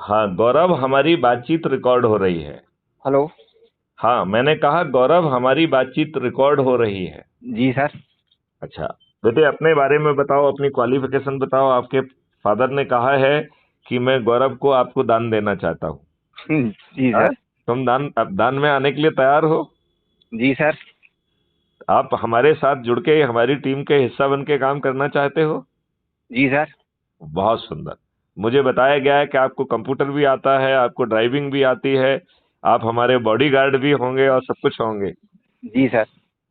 हाँ गौरव, हमारी बातचीत रिकॉर्ड हो रही है। हेलो। हाँ, मैंने कहा गौरव, हमारी बातचीत रिकॉर्ड हो रही है। जी सर। अच्छा, बेटे अपने बारे में बताओ, अपनी क्वालिफिकेशन बताओ। आपके फादर ने कहा है कि मैं गौरव को आपको दान देना चाहता हूँ। जी हाँ? सर। तुम दान में आने के लिए तैयार हो? जी सर। आप हमारे साथ जुड़ के हमारी टीम के हिस्सा बन के काम करना चाहते हो? जी सर। बहुत सुंदर। मुझे बताया गया है कि आपको कंप्यूटर भी आता है, आपको ड्राइविंग भी आती है, आप हमारे बॉडीगार्ड भी होंगे और सब कुछ होंगे। जी सर।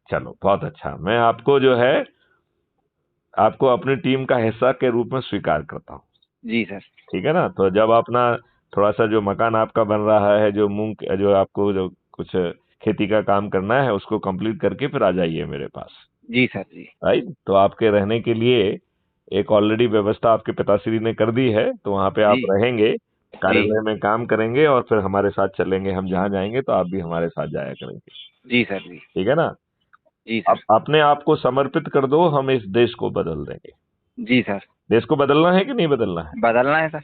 चलो बहुत अच्छा। मैं आपको जो है आपको अपनी टीम का हिस्सा के रूप में स्वीकार करता हूँ। जी सर। ठीक है ना? तो जब अपना थोड़ा सा जो मकान आपका बन रहा है, जो आपको जो कुछ खेती का काम करना है, उसको कंप्लीट करके फिर आ जाइए मेरे पास। जी सर। जी राइट? तो आपके रहने के लिए एक ऑलरेडी व्यवस्था आपके पिताश्री ने कर दी है, तो वहां पे आप जी रहेंगे, जी कार्यालय में काम करेंगे और फिर हमारे साथ चलेंगे। हम जहाँ जाएंगे तो आप भी हमारे साथ जाया करेंगे। जी सर। जी ठीक है ना? जी आप सर। अपने आप को समर्पित कर दो, हम इस देश को बदल देंगे। जी सर। देश को बदलना है कि नहीं बदलना है? बदलना है सर।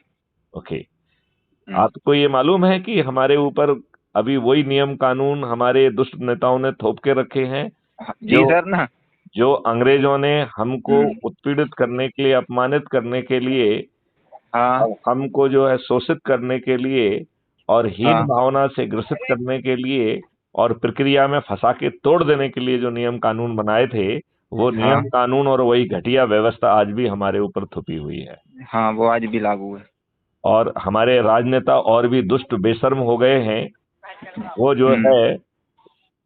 ओके। हम्म। आपको ये मालूम है कि हमारे ऊपर अभी वही नियम कानून हमारे दुष्ट नेताओं ने थोप के रखे हैं, जी जो सर ना। जो अंग्रेजों ने हमको हम्म। उत्पीड़ित करने के लिए, अपमानित करने के लिए, हाँ हमको जो है शोषित करने के लिए और हीन हाँ भावना से ग्रसित करने के लिए और प्रक्रिया में फंसा के तोड़ देने के लिए जो नियम कानून बनाए थे, वो हाँ नियम कानून और वही घटिया व्यवस्था आज भी हमारे ऊपर थुपी हुई है। हाँ, वो आज भी लागू है। और हमारे राजनेता और भी दुष्ट बेशर्म हो गए हैं। वो जो हम्म। है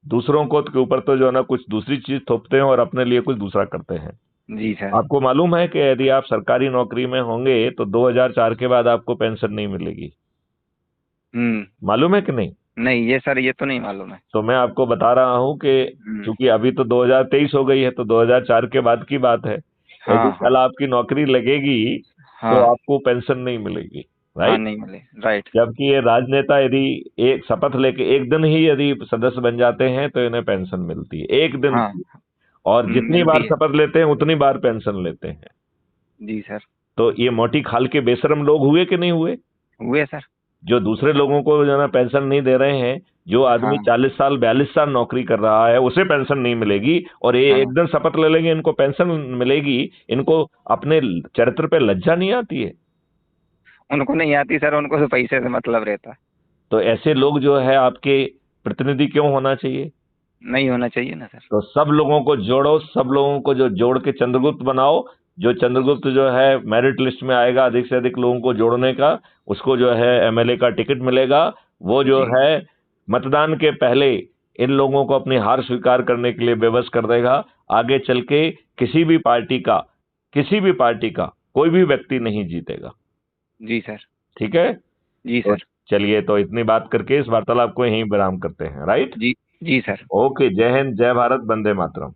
दूसरों को के ऊपर तो जो है ना कुछ दूसरी चीज थोपते हैं और अपने लिए कुछ दूसरा करते हैं। जी सर। आपको मालूम है कि यदि आप सरकारी नौकरी में होंगे तो 2004 के बाद आपको पेंशन नहीं मिलेगी? हम्म। मालूम है कि नहीं? नहीं, ये सर ये तो नहीं मालूम है। तो मैं आपको बता रहा हूं कि हम्म। चूंकि अभी तो 2023 हो गई है, तो 2004 के बाद की बात है। यदि हाँ हाँ कल आपकी नौकरी लगेगी तो हाँ। आपको पेंशन नहीं मिलेगी। हाँ, राइट? नहीं मिले। राइट। जबकि ये राजनेता यदि एक शपथ लेके एक दिन ही यदि सदस्य बन जाते हैं तो इन्हें पेंशन मिलती है, एक दिन हाँ। की। और जितनी बार मिलती है। शपथ लेते हैं उतनी बार पेंशन लेते हैं। जी सर। तो ये मोटी खाल के बेशरम लोग हुए कि नहीं हुए, हुए सर। जो दूसरे लोगों को जो है ना पेंशन नहीं दे रहे हैं? जो आदमी हाँ 40 साल 42 साल नौकरी कर रहा है उसे पेंशन नहीं मिलेगी, और ये हाँ। एक दिन शपथ ले लेंगे इनको पेंशन मिलेगी। इनको अपने चरित्र पे लज्जा नहीं आती है? उनको नहीं आती सर, उनको तो पैसे से मतलब रहता है। तो ऐसे लोग जो है आपके प्रतिनिधि क्यों होना चाहिए? नहीं होना चाहिए ना सर। तो सब लोगों को जोड़ो, सब लोगों को जो जोड़ के चंद्रगुप्त बनाओ। जो चंद्रगुप्त जो है मेरिट लिस्ट में आएगा अधिक से अधिक लोगों को जोड़ने का, उसको जो है एमएलए का टिकट मिलेगा। वो जो जी। है मतदान के पहले इन लोगों को अपनी हार स्वीकार करने के लिए विवश कर देगा। आगे चल के किसी भी पार्टी का कोई भी व्यक्ति नहीं जीतेगा। जी सर। ठीक है? जी तो सर। चलिए, तो इतनी बात करके इस वार्तालाप को यहीं विराम करते हैं। राइट? जी। जी सर। ओके, जय हिंद, जय भारत, वंदे मातरम।